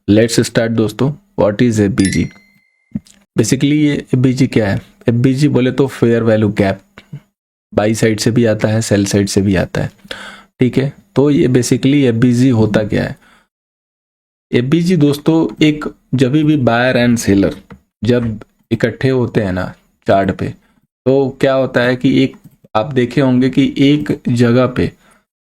Let's start दोस्तों। What is FBG? Basically ये FBG क्या है? एफबीजी बोले तो fair value gap, buy side से भी आता है, सेल साइड से भी आता है। ठीक है, तो ये बेसिकली एफबीजी होता क्या है? एफबीजी दोस्तों एक, जब भी बायर एंड सेलर जब इकट्ठे होते हैं ना चार्ट पे, तो क्या होता है कि एक, आप देखे होंगे कि एक जगह पे,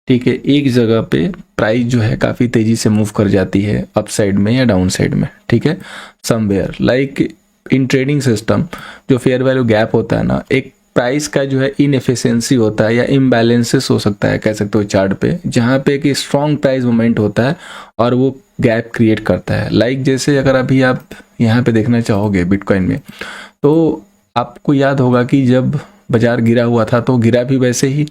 ठीक है, एक जगह पे प्राइस जो है काफ़ी तेज़ी से मूव कर जाती है अप साइड में या डाउन साइड में। ठीक है, somewhere like in trading system जो फेयर वैल्यू गैप होता है ना, एक प्राइस का जो है इनएफिशिएंसी होता है या इम्बैलेंसेस हो सकता है, कह सकते हो चार्ट पे, जहाँ पे कि स्ट्रॉन्ग प्राइस मूवमेंट होता है और वो गैप क्रिएट करता है। लाइक जैसे अगर अभी आप यहाँ पे देखना चाहोगे बिटकॉइन में, तो आपको याद होगा कि जब बाजार गिरा हुआ था तो गिरा भी वैसे ही,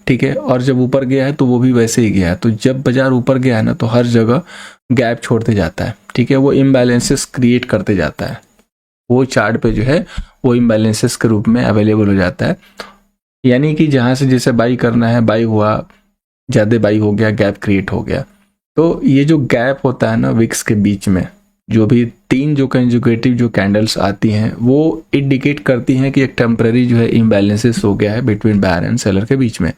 ठीक है, और जब ऊपर गया है तो वो भी वैसे ही गया है। तो जब बाजार ऊपर गया है ना, तो हर जगह गैप छोड़ते जाता है, ठीक है, वो इम्बैलेंसेस क्रिएट करते जाता है, वो चार्ट पे जो है वो इम्बैलेंसेस के रूप में अवेलेबल हो जाता है। यानी कि जहाँ से जैसे बाई करना है, बाई हुआ, ज़्यादा बाई हो गया, गैप क्रिएट हो गया। तो ये जो गैप होता है ना विक्स के बीच में, जो भी तीन जो कंजुगेटिव जो कैंडल्स आती हैं, वो इंडिकेट करती हैं कि एक टेम्पररी जो है इम्बैलेंसेस हो गया है बिटवीन बायर एंड सेलर के बीच में,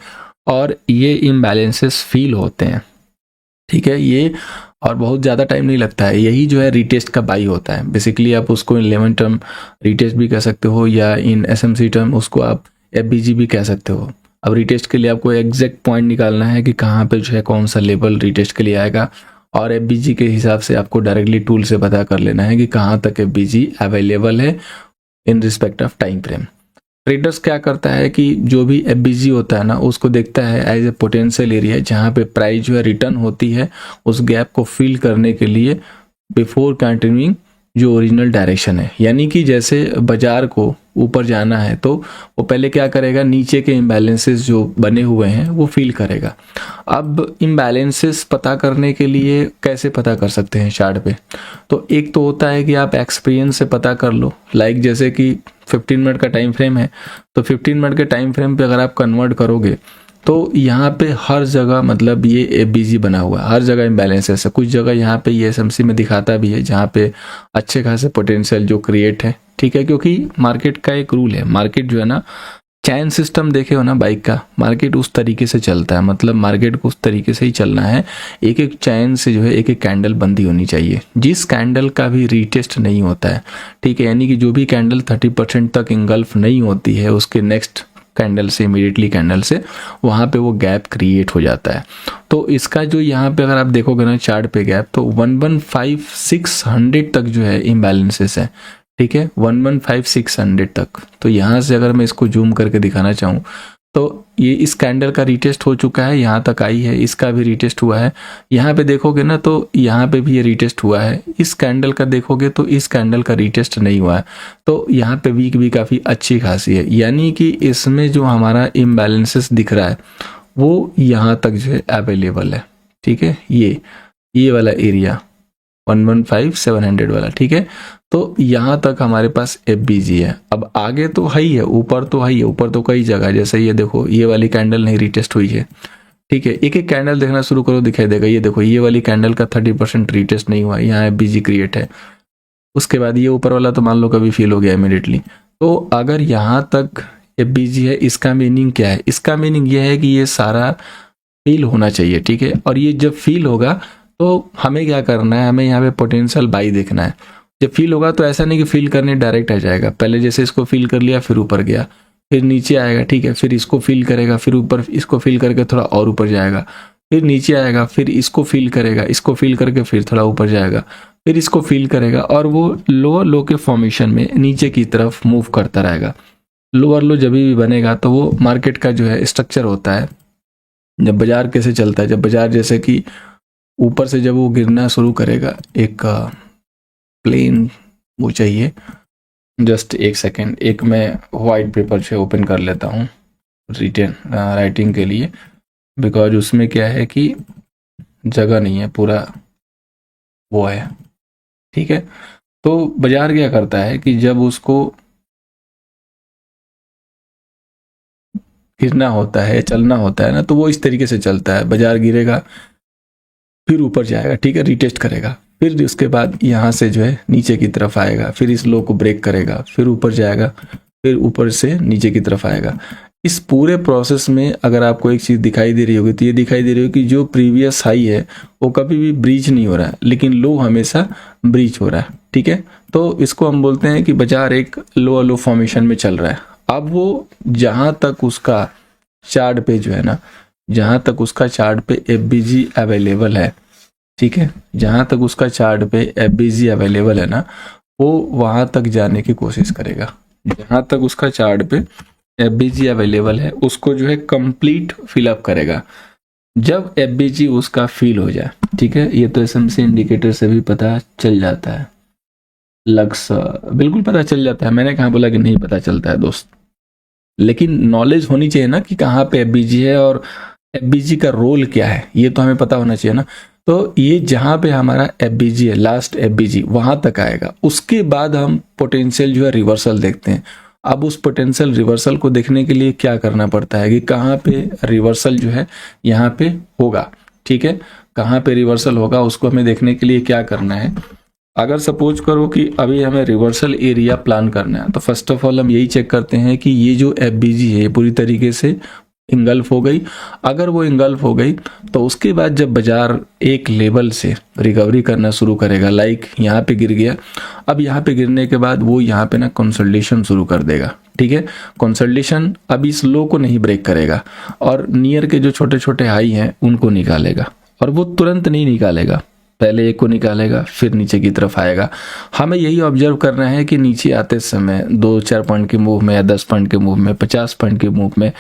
और ये इम्बैलेंसेस फील होते हैं। ठीक है, ये और बहुत ज़्यादा टाइम नहीं लगता है, यही जो है रीटेस्ट का बाई होता है। बेसिकली आप उसको इन लेमन टर्म रीटेस्ट भी कह सकते हो, या इन एसएमसी टर्म उसको आप एफबीजी भी कह सकते हो। अब रीटेस्ट के लिए आपको एग्जैक्ट पॉइंट निकालना है कि कहाँ पे जो है कौन सा लेवल रीटेस्ट के लिए आएगा, और एफबीजी के हिसाब से आपको डायरेक्टली टूल से पता कर लेना है कि कहाँ तक एफबीजी अवेलेबल है in respect of time frame. Traders क्या करता है कि जो भी एफबीजी होता है ना, उसको देखता है एज ए पोटेंशियल एरिया, जहाँ पे प्राइस जो है रिटर्न होती है उस गैप को फिल करने के लिए बिफोर कंटिन्यूइंग जो ओरिजिनल डायरेक्शन है। यानी कि जैसे बाजार को ऊपर जाना है तो वो पहले क्या करेगा, नीचे के इम्बैलेंसेस जो बने हुए हैं वो फील करेगा। अब इम्बैलेंसेस पता करने के लिए कैसे पता कर सकते हैं चार्ट पे? तो एक तो होता है कि आप एक्सपीरियंस से पता कर लो। लाइक जैसे कि 15 मिनट का टाइम फ्रेम है, तो 15 मिनट के टाइम फ्रेम पे अगर आप कन्वर्ट करोगे तो यहाँ पे हर जगह, मतलब ये एफबीजी बना हुआ है, हर जगह इम्बैलेंसेस है। कुछ जगह यहाँ पे ये एसएमसी में दिखाता भी है जहाँ पे अच्छे खासे पोटेंशियल जो क्रिएट है। ठीक है, क्योंकि मार्केट का एक रूल है, मार्केट जो है ना, चैन सिस्टम देखे हो ना बाइक का, मार्केट उस तरीके से चलता है, मतलब मार्केट को उस तरीके से ही चलना है। एक एक चैन से जो है एक एक कैंडल बंदी होनी चाहिए, जिस कैंडल का भी रीटेस्ट नहीं होता है, ठीक है, यानी कि जो भी कैंडल 30% तक इंगल्फ नहीं होती है उसके नेक्स्ट कैंडल से, इमीडिएटली कैंडल से, वहाँ पे वो गैप क्रिएट हो जाता है। तो इसका जो यहाँ पे अगर आप देखोगे ना चार्ट पे गैप, तो 115600 तक जो है इम्बैलेंसेस है। ठीक है, 115600 तक। तो यहाँ से अगर मैं इसको जूम करके दिखाना चाहूँ तो ये इस कैंडल का रीटेस्ट हो चुका है, यहाँ तक आई है, इसका भी रीटेस्ट हुआ है। यहाँ पे देखोगे ना तो यहाँ पे भी ये रीटेस्ट हुआ है। इस कैंडल का देखोगे तो इस कैंडल का रीटेस्ट नहीं हुआ है। तो यहाँ पे वीक भी काफ़ी अच्छी खासी है, यानी कि इसमें जो हमारा इम्बैलेंसेस दिख रहा है वो यहाँ तक जो है अवेलेबल है। ठीक है, ये वाला एरिया 115700 वाला, ठीक है, तो यहाँ तक हमारे पास एफबीजी है। अब आगे तो है ही है, ऊपर तो है ही है, ऊपर तो कई जगह, जैसे ये देखो ये वाली कैंडल नहीं रीटेस्ट हुई है। ठीक है, एक एक कैंडल देखना शुरू करो, दिखाई देगा। ये देखो ये वाली कैंडल का 30% रीटेस्ट नहीं हुआ, यहाँ एफबीजी क्रिएट है। उसके बाद ये ऊपर वाला तो मान लो कभी फील हो गया इमीडिएटली। तो अगर यहाँ तक एफबीजी है, इसका मीनिंग क्या है? इसका मीनिंग ये है कि ये सारा फील होना चाहिए। ठीक है, और ये जब फील होगा तो हमें क्या करना है, हमें यहाँ पे पोटेंशियल बाई देखना है। जब फील होगा तो ऐसा नहीं कि फील करने डायरेक्ट आ जाएगा, पहले जैसे इसको फील कर लिया, फिर ऊपर गया, फिर नीचे आएगा, ठीक है, फिर इसको फील करेगा, फिर ऊपर, इसको फील करके थोड़ा और ऊपर जाएगा, फिर नीचे आएगा, फिर इसको फील करेगा, इसको फील करके फिर थोड़ा ऊपर जाएगा, फिर इसको फील करेगा, और वो लोअर लो के फॉर्मेशन में नीचे की तरफ मूव करता रहेगा। लोअर लो जब भी बनेगा तो वो मार्केट का जो है स्ट्रक्चर होता है। जब बाजार कैसे चलता है, जब बाजार जैसे कि ऊपर से जब वो गिरना शुरू करेगा, एक प्लेन वो चाहिए, जस्ट एक सेकेंड, एक मैं वाइट पेपर से ओपन कर लेता हूँ राइटिंग के लिए, बिकॉज उसमें क्या है कि जगह नहीं है, पूरा वो है। ठीक है, तो बाजार क्या करता है कि जब उसको गिरना होता है, चलना होता है ना, तो वो इस तरीके से चलता है। बाजार गिरेगा, फिर ऊपर जाएगा, ठीक है, रीटेस्ट करेगा, फिर उसके बाद यहाँ से जो है नीचे की तरफ आएगा, फिर इस लो को ब्रेक करेगा, फिर ऊपर जाएगा, फिर ऊपर से नीचे की तरफ आएगा। इस पूरे प्रोसेस में अगर आपको एक चीज़ दिखाई दे रही होगी तो ये दिखाई दे रही होगी कि जो प्रीवियस हाई है वो कभी भी ब्रीच नहीं हो रहा है, लेकिन लो हमेशा ब्रीच हो रहा है। ठीक है, तो इसको हम बोलते हैं कि बाजार एक लो लो फॉर्मेशन में चल रहा है। अब वो जहाँ तक उसका चार्ट पे जो है ना, जहाँ तक उसका चार्ट पे FBG अवेलेबल है, ठीक है, जहाँ तक उसका चार्ट पे FBG अवेलेबल है ना, वो वहाँ तक जाने की कोशिश करेगा। जहाँ तक उसका चार्ट पे FBG अवेलेबल है उसको जो है कंप्लीट फिलअप करेगा। जब FBG उसका फिल हो जाए, ठीक है, ये तो SMC इंडिकेटर से भी पता चल जाता है, लक्स बिल्कुल पता चल जाता है। मैंने कहाँ बोला कि नहीं पता चलता है दोस्त, लेकिन नॉलेज होनी चाहिए ना कि कहाँ पे FBG है और FBG का रोल क्या है, ये तो हमें पता होना चाहिए ना। तो ये जहाँ पे हमारा FBG है, लास्ट FBG वहाँ तक आएगा, उसके बाद हम पोटेंशियल जो है रिवर्सल देखते हैं। अब उस पोटेंशियल रिवर्सल को देखने के लिए क्या करना पड़ता है कि कहाँ पे रिवर्सल जो है यहाँ पे होगा, ठीक है, कहाँ पे रिवर्सल होगा उसको हमें देखने के लिए क्या करना है। अगर सपोज करो कि अभी हमें रिवर्सल एरिया प्लान करना है, तो फर्स्ट ऑफ ऑल हम यही चेक करते हैं कि ये जो FBG है ये पूरी तरीके से इंगल्फ हो गई। अगर वो इंगल्फ हो गई तो उसके बाद जब बाजार एक लेवल से रिकवरी करना शुरू करेगा, लाइक यहाँ पे गिर गया, अब यहाँ पे गिरने के बाद वो यहाँ पे ना कंसोलिडेशन शुरू कर देगा। ठीक है, कंसोलिडेशन अब इस लो को नहीं ब्रेक करेगा और नियर के जो छोटे छोटे हाई हैं उनको निकालेगा, और वो तुरंत नहीं निकालेगा, पहले एक को निकालेगा फिर नीचे की तरफ आएगा। हमें यही ऑब्जर्व करना है कि नीचे आते समय 2-4 पॉइंट के मूव में या 10 पॉइंट के मूव में, 50 पॉइंट के मूव में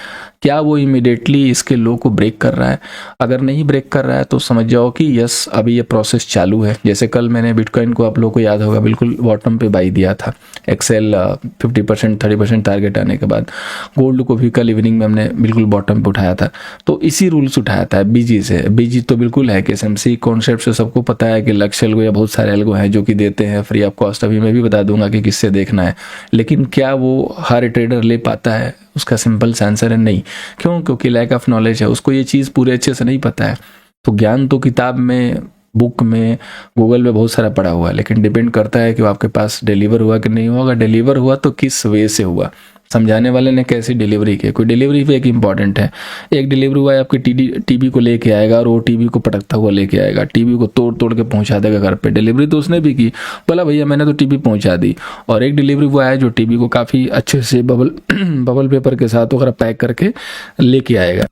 क्या वो इमीडिएटली इसके लो को ब्रेक कर रहा है। अगर नहीं ब्रेक कर रहा है तो समझ जाओ कि यस अभी ये प्रोसेस चालू है। जैसे कल मैंने बिटकॉइन को, आप लोगों को याद होगा, बिल्कुल बॉटम पे बाई दिया था, एक्सेल 50% 30% टारगेट आने के बाद। गोल्ड को भी कल इवनिंग में हमने बिल्कुल बॉटम पे उठाया था, तो इसी रूल्स उठाया था BG से। BG तो बिल्कुल है कि SMC कॉन्सेप्ट से सबको पता है कि लक्ष्य एल्गो या बहुत सारे एल्गो हैं जो कि देते हैं फ्री ऑफ कॉस्ट। अभी मैं भी बता दूंगा कि किससे देखना है, लेकिन क्या वो हर ट्रेडर ले पाता है? उसका सिंपल सा आंसर है नहीं। क्यों? क्योंकि लैक ऑफ नॉलेज है, उसको ये चीज़ पूरे अच्छे से नहीं पता है। तो ज्ञान तो किताब में, बुक में, गूगल में बहुत सारा पड़ा हुआ है, लेकिन डिपेंड करता है कि वो आपके पास डिलीवर हुआ कि नहीं हुआ। अगर डिलीवर हुआ तो किस वे से हुआ, समझाने वाले ने कैसी डिलीवरी की। कोई डिलीवरी भी एक इंपॉर्टेंट है। एक डिलीवरी हुआ है आपकी टीवी को लेके आएगा और वो टीवी को पटकता हुआ लेके आएगा, टीवी को तोड़ तोड़ के पहुंचा देगा घर पे। डिलीवरी तो उसने भी की, बोला भैया मैंने तो टीवी पहुंचा दी। और एक डिलीवरी हुआ है जो टीवी को काफ़ी अच्छे से बबल पेपर के साथ वगैरह पैक करके लेके आएगा,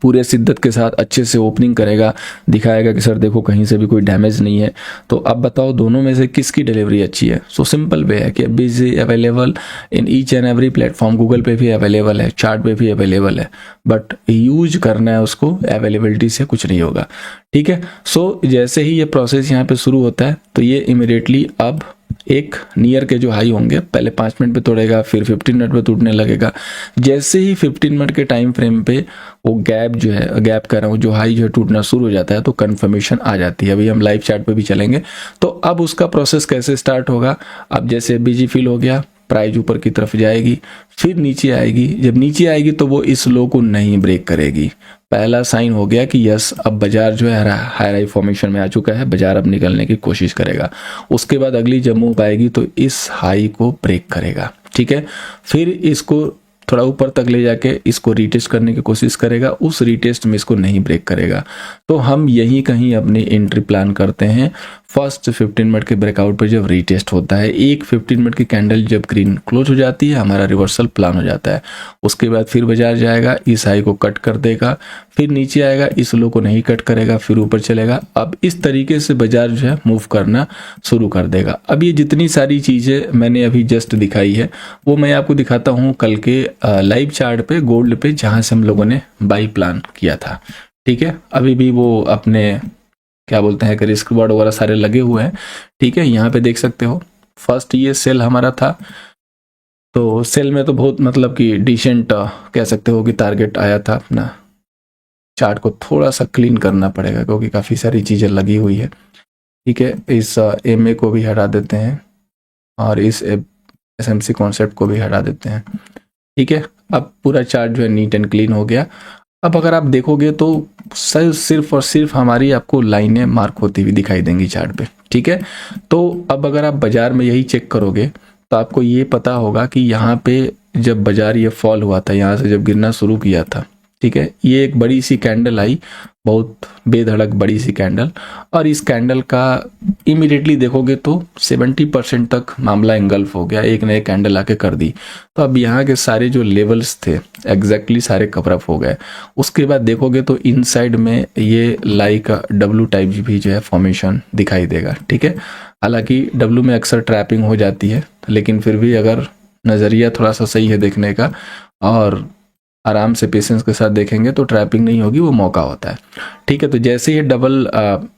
पूरे शिद्दत के साथ अच्छे से ओपनिंग करेगा, दिखाएगा कि सर देखो कहीं से भी कोई डैमेज नहीं है। तो अब बताओ दोनों में से किसकी डिलीवरी अच्छी है? सो सिंपल वे है कि FBG available in each and every platform, Google पे भी अवेलेबल है, चार्ट पे भी अवेलेबल है, बट यूज करना है उसको, अवेलेबिलिटी से कुछ नहीं होगा। ठीक है, सो जैसे ही ये प्रोसेस यहाँ पे शुरू होता है तो ये इमिडिएटली अब एक नियर के जो हाई होंगे पहले 5 मिनट पे तोड़ेगा, फिर 15 मिनट पे टूटने लगेगा। जैसे ही 15 मिनट के टाइम फ्रेम पे वो गैप जो है, गैप कर रहा हूँ, जो हाई जो है टूटना शुरू हो जाता है तो कंफर्मेशन आ जाती है। अभी हम लाइव चार्ट पे भी चलेंगे। तो अब उसका प्रोसेस कैसे स्टार्ट होगा? अब जैसे BG फिल हो गया, प्राइस ऊपर की तरफ जाएगी, फिर नीचे आएगी। जब नीचे आएगी तो वो इस लो को नहीं ब्रेक करेगी। पहला साइन हो गया कि यस अब बाजार जो है हाई फॉर्मेशन में आ चुका है, बाजार अब निकलने की कोशिश करेगा। उसके बाद अगली जब मूव आएगी तो इस हाई को ब्रेक करेगा। ठीक है, फिर इसको थोड़ा ऊपर तक ले जाके इसको रीटेस्ट करने की कोशिश करेगा, उस रीटेस्ट में इसको नहीं ब्रेक करेगा। तो हम यहीं कहीं अपनी एंट्री प्लान करते हैं। फर्स्ट 15 मिनट के ब्रेकआउट पर जब रीटेस्ट होता है, एक 15 मिनट की कैंडल जब ग्रीन क्लोज हो जाती है, हमारा रिवर्सल प्लान हो जाता है। उसके बाद फिर बाजार जाएगा, इस हाई को कट कर देगा, फिर नीचे आएगा, इस लो को नहीं कट करेगा, फिर ऊपर चलेगा। अब इस तरीके से बाजार जो है मूव करना शुरू कर देगा। अब ये जितनी सारी चीज़ें मैंने अभी जस्ट दिखाई है वो मैं आपको दिखाता हूँ कल के लाइव चार्ट पे, गोल्ड पे, जहाँ से हम लोगों ने बाई प्लान किया था। ठीक है, अभी भी वो अपने क्या बोलते हैं कि रिस्क रिवॉर्ड वगैरह सारे लगे हुए हैं। ठीक है, यहाँ पे देख सकते हो फर्स्ट ये सेल हमारा था, तो सेल में तो बहुत मतलब कि डिसेंट कह सकते हो कि टारगेट आया था अपना। चार्ट को थोड़ा सा क्लीन करना पड़ेगा क्योंकि काफ़ी सारी चीज़ें लगी हुई है। ठीक है, इस MA को भी हटा देते हैं और इस SMC कॉन्सेप्ट को भी हटा देते हैं। ठीक है, अब पूरा चार्ट जो है नीट एंड क्लीन हो गया। अब अगर आप देखोगे तो सिर्फ और सिर्फ हमारी आपको लाइनें मार्क होती हुई दिखाई देंगी चार्ट पे, ठीक है। तो अब अगर आप बाजार में यही चेक करोगे तो आपको ये पता होगा कि यहाँ पे जब बाजार ये फॉल हुआ था, यहाँ से जब गिरना शुरू किया था, ठीक है, ये एक बड़ी सी कैंडल आई, बहुत बेधड़क बड़ी सी कैंडल, और इस कैंडल का इमीडिएटली देखोगे तो 70% तक मामला इंगल्फ हो गया, एक नए कैंडल आके कर दी। तो अब यहाँ के सारे जो लेवल्स थे एग्जैक्टली सारे कवर अप हो गए। उसके बाद देखोगे तो इनसाइड में ये लाइक डब्लू टाइप भी जो है फॉर्मेशन दिखाई देगा, ठीक है। हालांकि डब्लू में अक्सर ट्रैपिंग हो जाती है, लेकिन फिर भी अगर नज़रिया थोड़ा सा सही है देखने का और आराम से पेशेंस के साथ देखेंगे तो ट्रैपिंग नहीं होगी, वो मौका होता है, ठीक है। तो जैसे ही डबल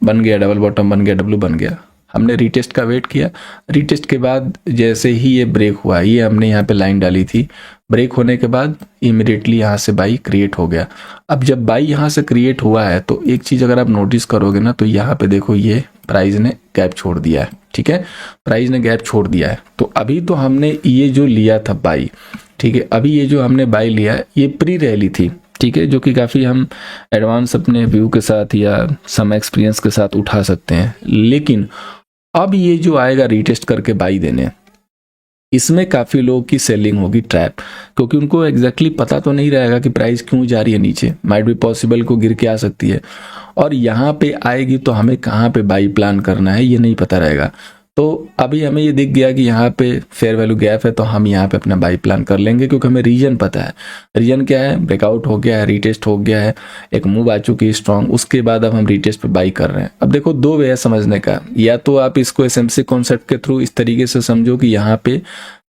बन गया, डबल बॉटम बन गया, डब्लू बन गया, हमने रीटेस्ट का वेट किया। रीटेस्ट के बाद जैसे ही ये ब्रेक हुआ, ये हमने यहाँ पे लाइन डाली थी, ब्रेक होने के बाद इमिडिएटली यहाँ से बाई क्रिएट हो गया। अब जब बाई यहाँ से क्रिएट हुआ है तो एक चीज़ अगर आप नोटिस करोगे ना, तो यहाँ पे देखो ये प्राइस ने गैप छोड़ दिया है, ठीक है, प्राइस ने गैप छोड़ दिया है। तो अभी तो हमने ये जो लिया था बाई, ठीक है, अभी ये जो हमने बाई लिया ये प्री रैली थी, ठीक है, जो कि काफ़ी हम एडवांस अपने व्यू के साथ या सम एक्सपीरियंस के साथ उठा सकते हैं। लेकिन अब ये जो आएगा रीटेस्ट करके बाई देने, इसमें काफ़ी लोगों की सेलिंग होगी ट्रैप, क्योंकि उनको एग्जैक्टली पता तो नहीं रहेगा कि प्राइस क्यों जा रही है नीचे, माइट बी पॉसिबल को गिर के आ सकती है, और यहाँ पे आएगी तो हमें कहाँ पे बाई प्लान करना है ये नहीं पता रहेगा। तो अभी हमें ये दिख गया कि यहाँ पे फेयर वैल्यू गैप है, तो हम यहाँ पे अपना बाई प्लान कर लेंगे, क्योंकि हमें रीजन पता है। रीजन क्या है, ब्रेकआउट हो गया है, रीटेस्ट हो गया है, एक मूव आ चुकी है स्ट्रॉन्ग, उसके बाद अब हम रीटेस्ट पे बाई कर रहे हैं। अब देखो दो वे है समझने का, या तो आप इसको एसएमसी कॉन्सेप्ट के थ्रू इस तरीके से समझो कि यहाँ पे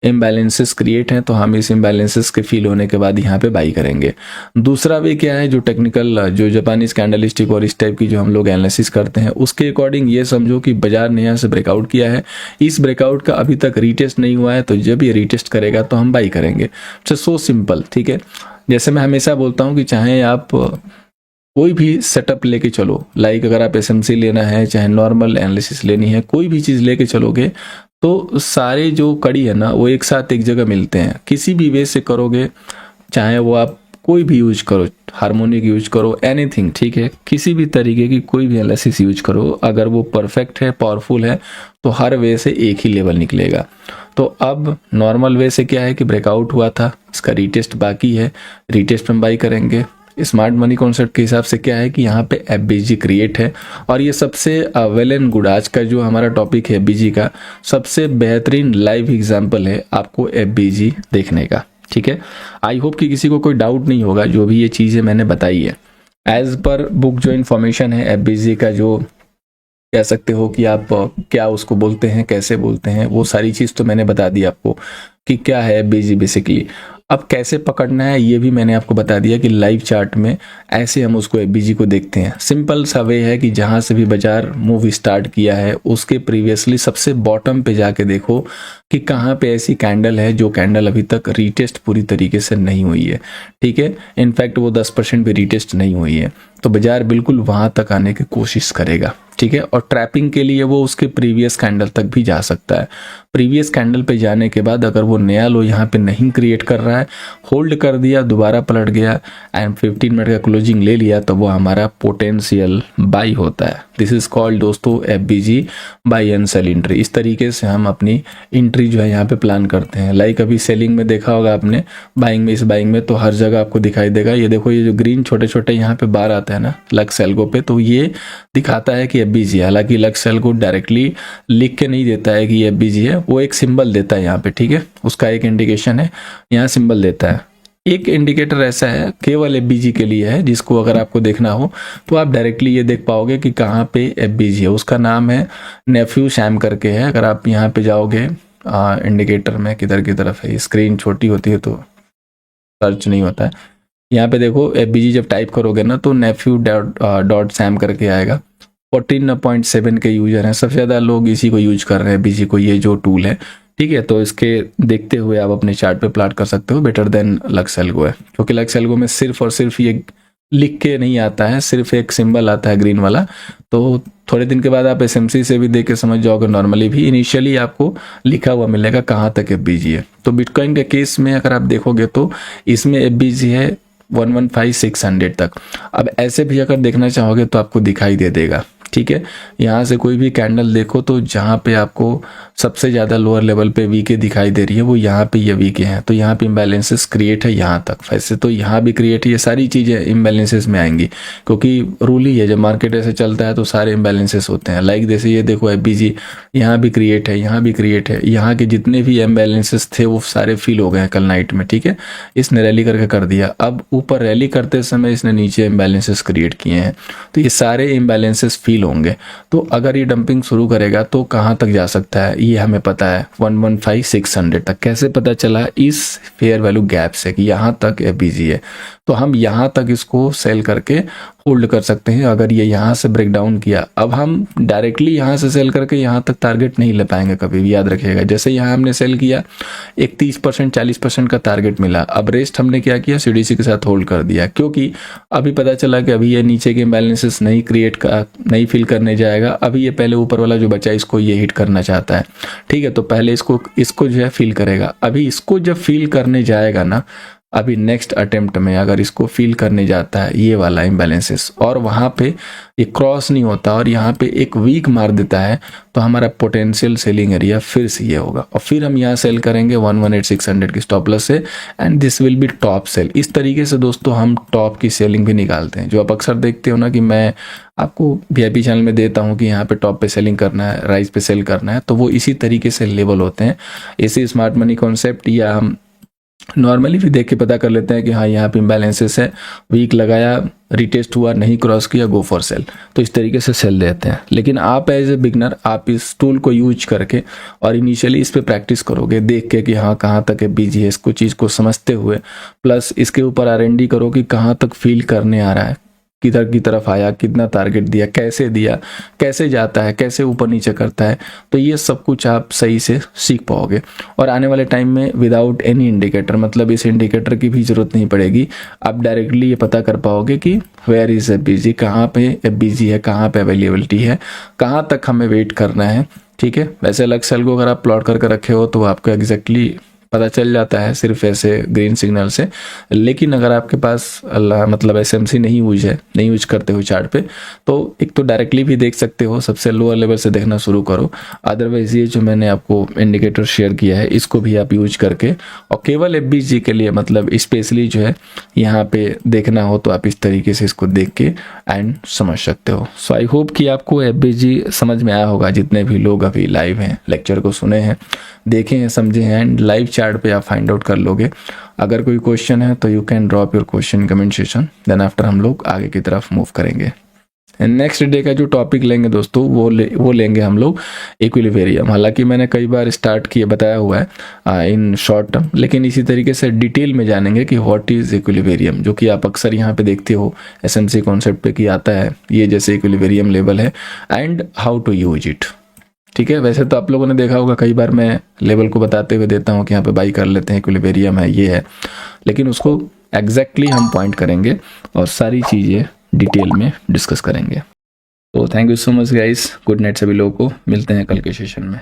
इम्बैलेंसेस क्रिएट हैं, तो हम इस इम्बैलेंसेस के फील होने के बाद यहाँ पे बाई करेंगे। दूसरा वे क्या है, जो टेक्निकल, जो जापानीज कैंडलस्टिक और इस टाइप की जो हम लोग एनालिसिस करते हैं, उसके अकॉर्डिंग ये समझो कि बाजार ने यहाँ से ब्रेकआउट किया है, इस ब्रेकआउट का अभी तक रीटेस्ट नहीं हुआ है, तो जब ये रीटेस्ट करेगा तो हम बाई करेंगे। सो सिंपल, ठीक है। जैसे मैं हमेशा बोलता हूँ कि चाहे आप कोई भी सेटअप लेके चलो, लाइक अगर आप एसएमसी लेना है, चाहे नॉर्मल एनालिसिस लेनी है, कोई भी चीज़ लेके चलोगे तो सारे जो कड़ी है ना वो एक साथ एक जगह मिलते हैं। किसी भी वे से करोगे, चाहे वो आप कोई भी यूज करो, हार्मोनिक यूज करो, एनीथिंग, ठीक है, किसी भी तरीके की कोई भी एनालिसिस यूज करो, अगर वो परफेक्ट है, पावरफुल है, तो हर वे से एक ही लेवल निकलेगा। तो अब नॉर्मल वे से क्या है कि ब्रेकआउट हुआ था, इसका रीटेस्ट बाकी है, रीटेस्ट हम बाई करेंगे। स्मार्ट मनी कॉन्सेप्ट के हिसाब से क्या है कि यहाँ पे एफबीजी क्रिएट है, और ये सबसे वेल एंड गुड, आज का जो हमारा टॉपिक है एफबीजी का, सबसे बेहतरीन लाइव एग्जांपल है आपको एफबीजी देखने का, ठीक है। आई होप कि किसी को कोई डाउट नहीं होगा जो भी ये चीज़ें मैंने बताई है। एज पर बुक जो इन्फॉर्मेशन है एफबीजी का, जो कह सकते हो कि आप क्या उसको बोलते हैं, कैसे बोलते हैं, वो सारी चीज़ तो मैंने बता दी आपको कि क्या है एफबीजी बेसिकली। अब कैसे पकड़ना है ये भी मैंने आपको बता दिया कि लाइव चार्ट में ऐसे हम उसको एफबीजी को देखते हैं। सिंपल सा वे है कि जहाँ से भी बाजार मूव स्टार्ट किया है उसके प्रीवियसली सबसे बॉटम पे जाके देखो कि कहाँ पे ऐसी कैंडल है जो कैंडल अभी तक रीटेस्ट पूरी तरीके से नहीं हुई है, ठीक है। इनफैक्ट वो 10% भी रीटेस्ट नहीं हुई है, तो बाजार बिल्कुल वहाँ तक आने की कोशिश करेगा, ठीक है। और ट्रैपिंग के लिए वो उसके प्रीवियस कैंडल तक भी जा सकता है। प्रीवियस कैंडल पे जाने के बाद अगर वो नया लो यहाँ पे नहीं क्रिएट कर रहा है, होल्ड कर दिया, दोबारा पलट गया एंड 15 मिनट का क्लोजिंग ले लिया, तो वो हमारा पोटेंशियल बाई होता है। दिस इज कॉल्ड दोस्तों FBG by and cell entry. इस तरीके से हम अपनी एंट्री जो है यहाँ पे प्लान करते हैं। लाइक अभी सेलिंग में देखा होगा आपने, बाइंग में, इस बाइंग में तो हर जगह आपको दिखाई देगा। ये देखो, ये जो ग्रीन छोटे छोटे यहाँ पे बार आते हैं ना लक्स एल्गो पे, तो ये दिखाता है कि एफबीजी है। हालांकि लक्स एल्गो डायरेक्टली लिख के नहीं देता है कि ये एफबीजी है, वो एक सिंबल देता है यहाँ पे, ठीक है, उसका एक इंडिकेशन है, यहाँ सिंबल देता है। एक इंडिकेटर ऐसा है केवल एफबीजी के लिए है, जिसको अगर आपको देखना हो तो आप डायरेक्टली ये देख पाओगे कि कहाँ पे एफबीजी है। उसका नाम है नेफ्यू शैम करके है। अगर आप यहाँ पे जाओगे इंडिकेटर में, किधर की तरफ है, स्क्रीन छोटी होती है तो सर्च नहीं होता है। यहाँ पे देखो एफबीजी जब टाइप करोगे ना तो नेफ्यू डॉट सैम करके आएगा। 14.7 के यूजर हैं, सबसे ज़्यादा लोग इसी को यूज कर रहे हैं एफबीजी को, ये जो टूल है, ठीक है। तो इसके देखते हुए आप अपने चार्ट पे प्लाट कर सकते हो, बेटर देन लक्स एल्गो है, क्योंकि लक्स एल्गो में सिर्फ और सिर्फ ये लिख के नहीं आता है, सिर्फ एक सिंबल आता है ग्रीन वाला। तो थोड़े दिन के बाद आप एसएमसी से भी देख के समझ जाओगे, नॉर्मली भी इनिशियली आपको लिखा हुआ मिलेगा कहाँ तक एफबीजी है। तो बिटकॉइन के केस में अगर आप देखोगे तो इसमें एफबीजी है 115,600 तक। अब ऐसे भी अगर देखना चाहोगे तो आपको दिखाई दे देगा, ठीक है। यहाँ से कोई भी कैंडल देखो तो जहाँ पे आपको सबसे ज़्यादा लोअर लेवल पे वीके दिखाई दे रही है वो यहाँ पे ये वीके हैं, तो यहाँ पे इम्बैलेंसेस क्रिएट है यहाँ तक। वैसे तो यहाँ भी क्रिएट है, ये सारी चीज़ें इम्बैलेंसेस में आएंगी क्योंकि रूल ही है, जब मार्केट ऐसे चलता है तो सारे इम्बैलेंसेस होते हैं। लाइक जैसे ये देखो FBG यहाँ भी क्रिएट है, यहाँ भी क्रिएट है, यहाँ के जितने भी इम्बैलेंसेस थे वो सारे फील हो गए हैं कल नाइट में, ठीक है। इसने रैली करके कर दिया, अब ऊपर रैली करते समय इसने नीचे इम्बैलेंसेस क्रिएट किए हैं, तो ये सारे इम्बैलेंसेस फील होंगे। तो अगर ये डंपिंग शुरू करेगा तो कहाँ तक जा सकता है ये हमें पता है, 115,600 तक। कैसे पता चला? इस फेयर वैल्यू गैप से कि यहाँ तक FBG है, तो हम यहाँ तक इसको सेल करके होल्ड कर सकते हैं। अगर ये यहाँ से ब्रेक डाउन किया, अब हम डायरेक्टली यहाँ से सेल करके यहाँ तक टारगेट नहीं ले पाएंगे कभी भी, याद रखिएगा। जैसे यहाँ हमने सेल किया, एक 30% 40% का टारगेट मिला, अब रेस्ट हमने क्या किया, CDC के साथ होल्ड कर दिया, क्योंकि अभी पता चला कि अभी ये नीचे के इम्बैलेंसेस नहीं फिल करने जाएगा। अभी ये पहले ऊपर वाला जो बचा इसको ये हिट करना चाहता है, ठीक है। तो पहले इसको जो है फील करेगा। अभी इसको जब फील करने जाएगा ना, अभी नेक्स्ट अटेम्प्ट में अगर इसको फील करने जाता है ये वाला इम्बैलेंसेस और वहाँ पे ये क्रॉस नहीं होता और यहाँ पे एक वीक मार देता है, तो हमारा पोटेंशियल सेलिंग एरिया फिर से ये होगा और फिर हम यहाँ सेल करेंगे 118,600 की स्टॉप लॉस से, and this will be top sell. इस तरीके से दोस्तों हम टॉप की सेलिंग भी निकालते हैं, जो आप अक्सर देखते हो ना कि मैं आपको VIP चैनल में देता हूँ कि यहाँ पे टॉप पे सेलिंग करना है, राइज पे सेल करना है, तो वो इसी तरीके से लेवल होते हैं। इसी स्मार्ट मनी कॉन्सेप्ट या हम नॉर्मली भी देख के पता कर लेते हैं कि हाँ यहाँ पे इम्बैलेंसेस है, वीक लगाया, रिटेस्ट हुआ, नहीं क्रॉस किया, गो फॉर सेल, तो इस तरीके से सेल देते हैं। लेकिन आप एज ए बिगनर आप इस टूल को यूज करके और इनिशियली इस पे प्रैक्टिस करोगे, देख के कि हाँ कहाँ तक FBG है, इसको चीज़ को समझते हुए, प्लस इसके ऊपर R&D करो कि कहाँ तक फील करने आ रहा है, किधर की तरफ आया, कितना टारगेट दिया, कैसे जाता है, कैसे ऊपर नीचे करता है, तो ये सब कुछ आप सही से सीख पाओगे। और आने वाले टाइम में विदाउट एनी इंडिकेटर, मतलब इस इंडिकेटर की भी जरूरत नहीं पड़ेगी, आप डायरेक्टली ये पता कर पाओगे कि वेयर इज FBG, कहाँ पे FBG है, कहाँ पे अवेलेबिलिटी है, कहाँ तक हमें वेट करना है, ठीक है। वैसे अलग सेल को अगर आप प्लॉट करके रखे हो तो आपको एग्जैक्टली पता चल जाता है सिर्फ ऐसे ग्रीन सिग्नल से। लेकिन अगर आपके पास मतलब SMC नहीं यूज करते हो चार्ट पे, तो एक तो डायरेक्टली भी देख सकते हो, सबसे लोअर लेवल से देखना शुरू करो। अदरवाइज ये जो मैंने आपको इंडिकेटर शेयर किया है इसको भी आप यूज करके, और केवल FBG के लिए मतलब स्पेशली जो है यहाँ पे देखना हो तो आप इस तरीके से इसको देख के एंड समझ सकते हो। सो आई होप कि आपको FBG समझ में आया होगा, जितने भी लोग अभी लाइव हैं, लेक्चर को सुने हैं, देखे हैं, समझे हैं, एंड लाइव चार्ट पे आप फाइंड आउट कर लोगे। अगर कोई क्वेश्चन है तो you can drop your question comment section, then after हम लोग आगे की तरफ मूव करेंगे। नेक्स्ट डे का जो टॉपिक लेंगे दोस्तों वो लेंगे हम लोग इक्विलिब्रियम। हालांकि मैंने कई बार स्टार्ट किए बताया हुआ है इन शॉर्ट टर्म, लेकिन इसी तरीके से डिटेल में जानेंगे कि व्हाट इज इक्विलिब्रियम, जो कि आप अक्सर यहाँ पे देखते हो SMC कॉन्सेप्ट पे कि आता है ये जैसे इक्विलिब्रियम लेवल है, and how to use it, ठीक है। वैसे तो आप लोगों ने देखा होगा कई बार मैं लेवल को बताते हुए देता हूँ कि यहाँ पे बाई कर लेते हैं, इक्विलिब्रियम है, ये है, लेकिन उसको एग्जैक्टली हम पॉइंट करेंगे और सारी चीज़ें डिटेल में डिस्कस करेंगे। तो thank you so much guys, good night सभी लोगों को, मिलते हैं कल के सेशन में।